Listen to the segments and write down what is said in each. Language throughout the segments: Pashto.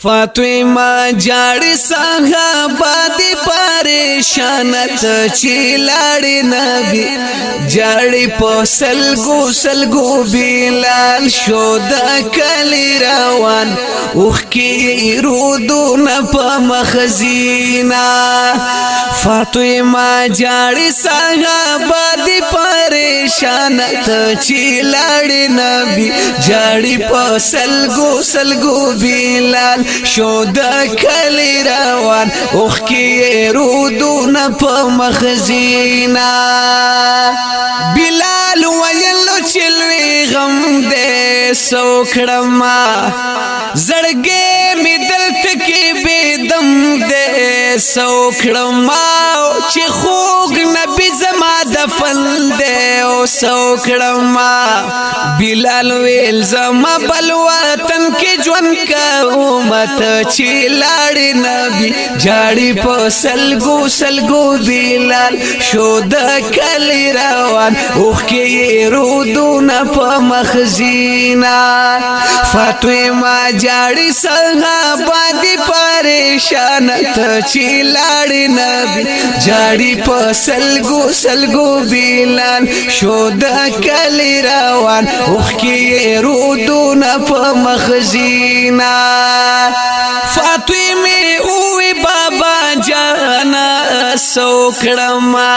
فاطمه جاړي صحابه دي پریشانت چې لاړې نبی جاړي په سلګو بلال شو د کلی روان اوخ کې رودونه په مخزینا فاطمه جاړي صحابه دي پریشانت چې لاړې نبی جاړي په سلګو بلال شو د کلی روان اوخ کې رودونه په مخزینا بلال ویلو چلوی غم دې سوکړما زړګې می دلته کې بيدم دې سوکړما چې خوګ نبی زما دفن دې او سوکړما بلال ویل زما بل وطن کې ژوند کوم ته چې لاړې نبی جاړي په سلګو بلال شو د کلی روان اوخ کې رودونه په مخزینا فاطمه جاړي صحابه دي پریشان ته چې لاړې نبی جاړي په سلګو بلال شو د کلی روان اوخ کې رودونه په مخزینا فاطمه اوی بابا جانا سوکړما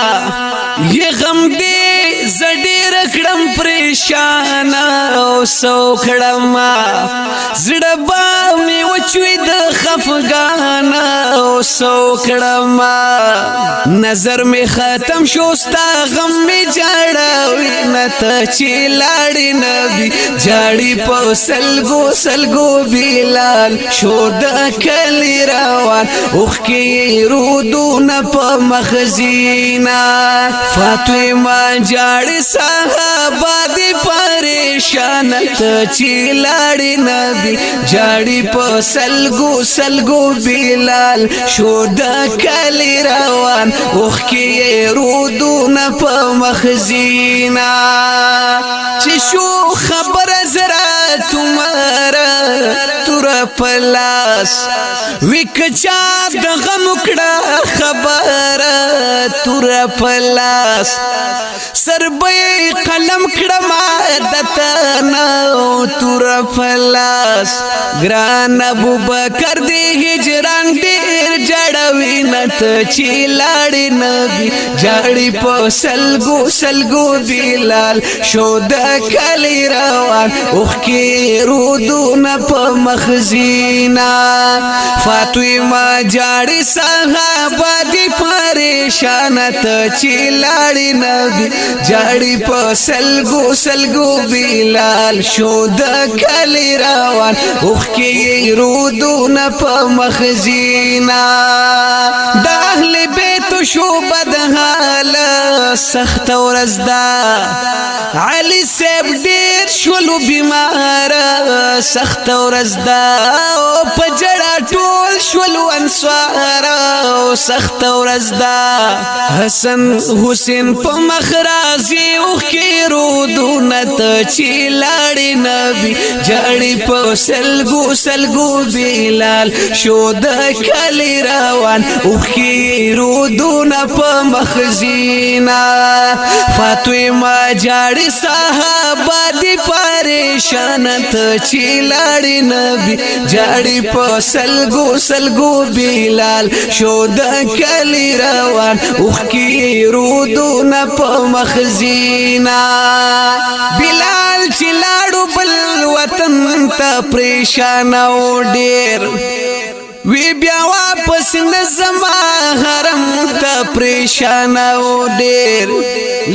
یہ غم دې زډیر کړم پریشان او سوکړما زړه با می وچوي د خفګان او سوکړما نظر می ختم شوستا غم می جاړوي نته چې لاړې نبی جاړي په سلګو بلال شو د کلی روان اوخ کې رودونه په مخزینا فاطمه جاړي صحابه دي پریشان ته چې لاړې نبی جاړي په سلګو بلال شو د کلی روان اوخ کې رودونه په مخزینا چې شو خبر زرا تمہارا تر پلاس وکچا د غم کړه خبر تر پلاس سربې قلم کړه ما دتنو تر پلاس ګران ابو بکر دی هجران ډیر جړوي نت چې لاړې نبی جاړي په سلګو بلال شو د کلی روان اوخ کې رودونه په مخزینا فاطمه جاړي صحابه دي پریشان ته چې لاړې نبی جاړي په سلګو بلال شو د کلی روان اوخ کې رودونه په مخزینا د اهل بیت شو بدحال سخت ورزدا علي سیب ډیر شولو بیمار سخت ورزدا او پجړه ټول شولو انصار او سخت ورزدا حسن حسین په مخرازي او کې رودونه ته چې لاړې نبی جاړي په سلګو بلال شو د کلی روان او کې رودونه په مخزینا فاطمه جاړي صحابه دي پریشان ته چې لاړې نبی جاړي په سلګو بلال شو د کلی روان اوخ کې رودونه په مخزینا بلال چې لاړو بل وطن ته پریشان او ډیر وی بیا واپس نزما حرم ته پریشان او ډیر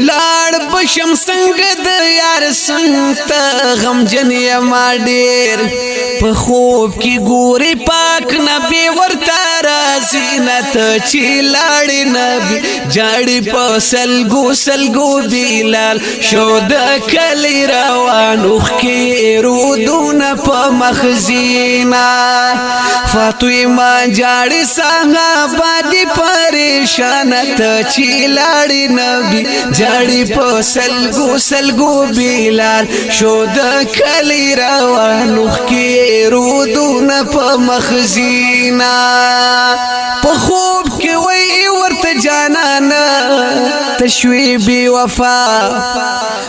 لاړ بشم څنګه د یار څنګه غم جن یما ډیر په خوب کې ګوري پاک نبی ورته راځي نته چې لاړې نبی جاړي په سلګو بلال شو د کلی روان اوخ کې رودونه په مخزینا فاطمه جاړي صحابه دي پریشان ته چې لاړې نبی جاړي په سلګو سلګو بلال شو د کلی روانو کې رودونه په مخزینا په خوب کې وای ورته جانانا تشوی بی وفا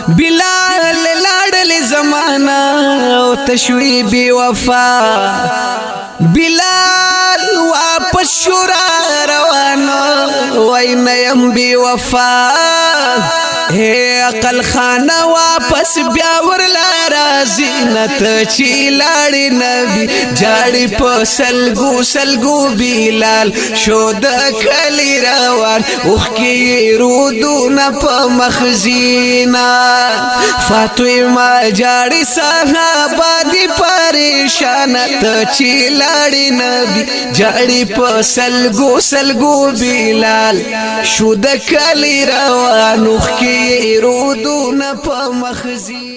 بلال لاړل زمانہ او تشوی بی وفا بلال واپس شورا روانو وای نیم بی وفا اے عقل خانه واپس بیا ورلا راځي نت چې لاړې نبی جاړي په سلګو سلګو بلال شو د کلی روان اوخ کې رودونه په مخزینا فاطمه جاړي صحابه دي پریشان ته چې لاړې نبی جاړي په سلګو سلګو بلال شو د کلی روان اوخ کې رودونه په مخزینا